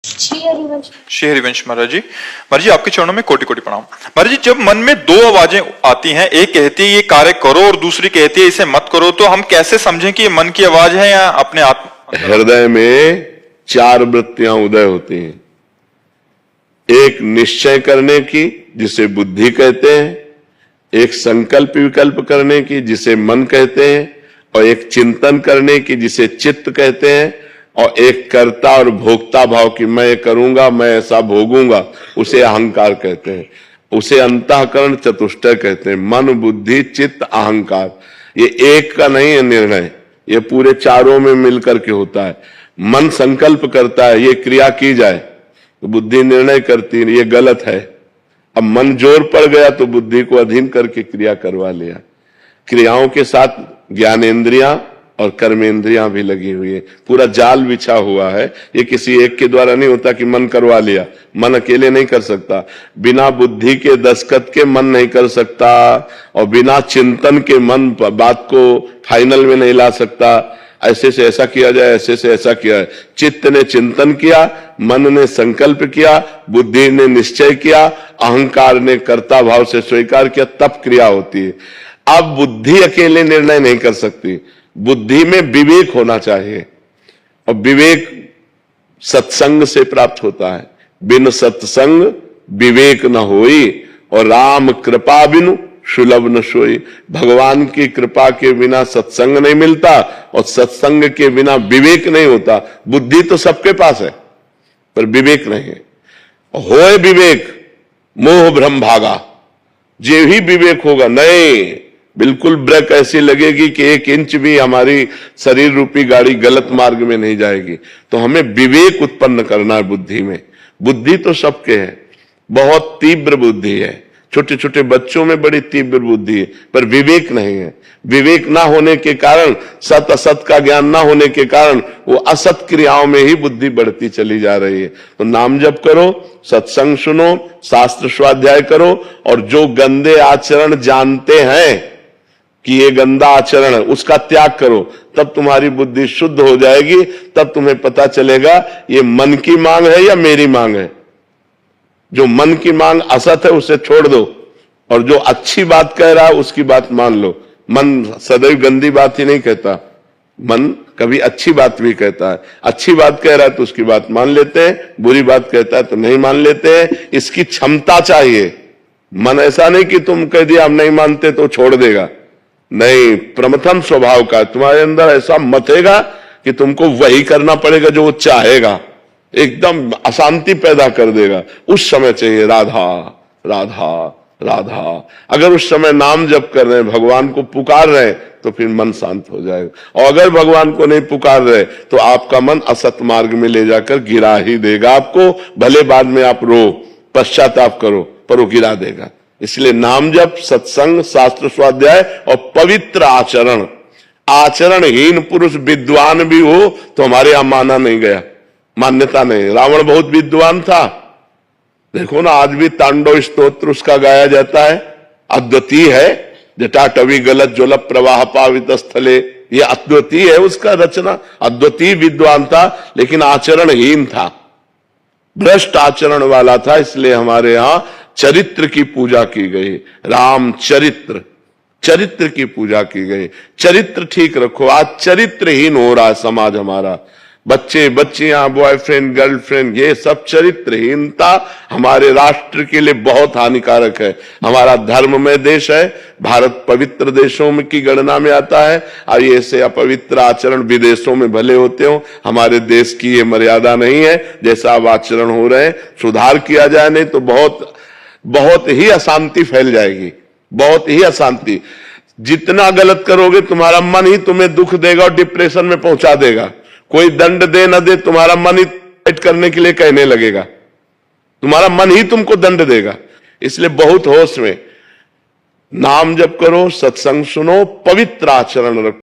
श्री हरिवंश महाराज जी आपके चरणों में कोटि कोटि प्रणाम। महाराज जी, जब मन में दो आवाजें आती हैं, एक कहती है ये कार्य करो और दूसरी कहती है इसे मत करो, तो हम कैसे समझें कि ये मन की आवाज है या अपने आत्मा? हृदय में चार वृत्तियां उदय होती हैं। एक निश्चय करने की जिसे बुद्धि कहते हैं, एक संकल्प विकल्प करने की जिसे मन कहते हैं, और एक चिंतन करने की जिसे चित्त कहते हैं, और एक कर्ता और भोक्ता भाव की मैं करूंगा, मैं ऐसा भोगूंगा, उसे अहंकार कहते हैं। उसे अंतःकरण चतुष्टय कहते हैं। मन, बुद्धि, चित्त, अहंकार। ये एक का नहीं है निर्णय, ये पूरे चारों में मिलकर के होता है। मन संकल्प करता है ये क्रिया की जाए, तो बुद्धि निर्णय करती है ये गलत है। अब मन जोर पड़ गया तो बुद्धि को अधीन करके क्रिया करवा लिया। क्रियाओं के साथ ज्ञानेंद्रियां और कर्मेंद्रियां भी लगी हुई है। पूरा जाल बिछा हुआ है। ये किसी एक के द्वारा नहीं होता कि मन करवा लिया। मन अकेले नहीं कर सकता, बिना बुद्धि के दस्तखत के मन नहीं कर सकता, और बिना चिंतन के मन बात को फाइनल में नहीं ला सकता। ऐसे से ऐसा किया जाए, ऐसे से ऐसा किया है। चित्त ने चिंतन किया, मन ने संकल्प किया, बुद्धि ने निश्चय किया, अहंकार ने कर्ता भाव से स्वीकार किया, तब क्रिया होती है। अब बुद्धि अकेले निर्णय नहीं कर सकती, बुद्धि में विवेक होना चाहिए, और विवेक सत्संग से प्राप्त होता है। बिन सत्संग विवेक न होई, और राम कृपा बिनु सुलभ न सोई। भगवान की कृपा के बिना सत्संग नहीं मिलता, और सत्संग के बिना विवेक नहीं होता। बुद्धि तो सबके पास है, पर विवेक नहीं है। होए विवेक मोह भ्रम भागा, जे ही विवेक होगा नहीं, बिल्कुल ब्रेक ऐसी लगेगी कि 1 इंच भी हमारी शरीर रूपी गाड़ी गलत मार्ग में नहीं जाएगी। तो हमें विवेक उत्पन्न करना है बुद्धि में। बुद्धि तो सबके है, बहुत तीव्र बुद्धि है। छोटे छोटे बच्चों में बड़ी तीव्र बुद्धि है, पर विवेक नहीं है। विवेक ना होने के कारण, सत असत का ज्ञान ना होने के कारण, वो असत क्रियाओं में ही बुद्धि बढ़ती चली जा रही है। तो नाम जप करो, सत्संग सुनो, शास्त्र स्वाध्याय करो, और जो गंदे आचरण जानते हैं कि ये गंदा आचरण है, उसका त्याग करो, तब तुम्हारी बुद्धि शुद्ध हो जाएगी। तब तुम्हें पता चलेगा ये मन की मांग है या मेरी मांग है। जो मन की मांग असत है उसे छोड़ दो, और जो अच्छी बात कह रहा है उसकी बात मान लो। मन सदैव गंदी बात ही नहीं कहता, मन कभी अच्छी बात भी कहता है। अच्छी बात कह रहा है तो उसकी बात मान लेते हैं, बुरी बात कहता है तो नहीं मान लेते हैं। इसकी क्षमता चाहिए। मन ऐसा नहीं कि तुम कह दिया हम नहीं मानते तो छोड़ देगा, नहीं। प्रथम स्वभाव का तुम्हारे अंदर ऐसा मथेगा कि तुमको वही करना पड़ेगा जो वो चाहेगा, एकदम अशांति पैदा कर देगा। उस समय चाहिए राधा राधा राधा। अगर उस समय नाम जप कर रहे हैं, भगवान को पुकार रहे हैं, तो फिर मन शांत हो जाएगा। और अगर भगवान को नहीं पुकार रहे तो आपका मन असत मार्ग में ले जाकर गिरा ही देगा आपको। भले बाद में आप रो, पश्चाताप करो, पर वो गिरा देगा। इसलिए नाम जप, सत्संग, शास्त्र स्वाध्याय और पवित्र आचरण। आचरणहीन पुरुष विद्वान भी हो तो हमारे यहां माना नहीं गया, मान्यता नहीं। रावण बहुत विद्वान था, देखो ना आज भी तांडव स्तोत्र उसका गाया जाता है। अद्वितीय है। जटाटवी गलत ज्वलप प्रवाह पावित स्थले, ये अद्वितीय है उसका रचना। अद्वितीय विद्वान था, लेकिन आचरणहीन था, भ्रष्ट आचरण वाला था। इसलिए हमारे यहां चरित्र की पूजा की गई। राम चरित्र, चरित्र की पूजा की गई। चरित्र ठीक रखो। आज चरित्रहीन हो रहा है समाज हमारा। बच्चे बच्चियां, बॉयफ्रेंड गर्लफ्रेंड, ये सब चरित्रहीनता हमारे राष्ट्र के लिए बहुत हानिकारक है। हमारा धर्ममय देश है, भारत पवित्र देशों में की गणना में आता है। और ये ऐसे अपवित्र आचरण विदेशों में भले होते हो, हमारे देश की ये मर्यादा नहीं है। जैसा अब आचरण हो रहे हैं, सुधार किया जाए, नहीं तो बहुत ही अशांति फैल जाएगी, बहुत ही अशांति। जितना गलत करोगे तुम्हारा मन ही तुम्हें दुख देगा और डिप्रेशन में पहुंचा देगा। कोई दंड दे न दे, तुम्हारा मन ही फाइट करने के लिए कहने लगेगा, तुम्हारा मन ही तुमको दंड देगा। इसलिए बहुत होश में नाम जप करो, सत्संग सुनो, पवित्र आचरण रखो।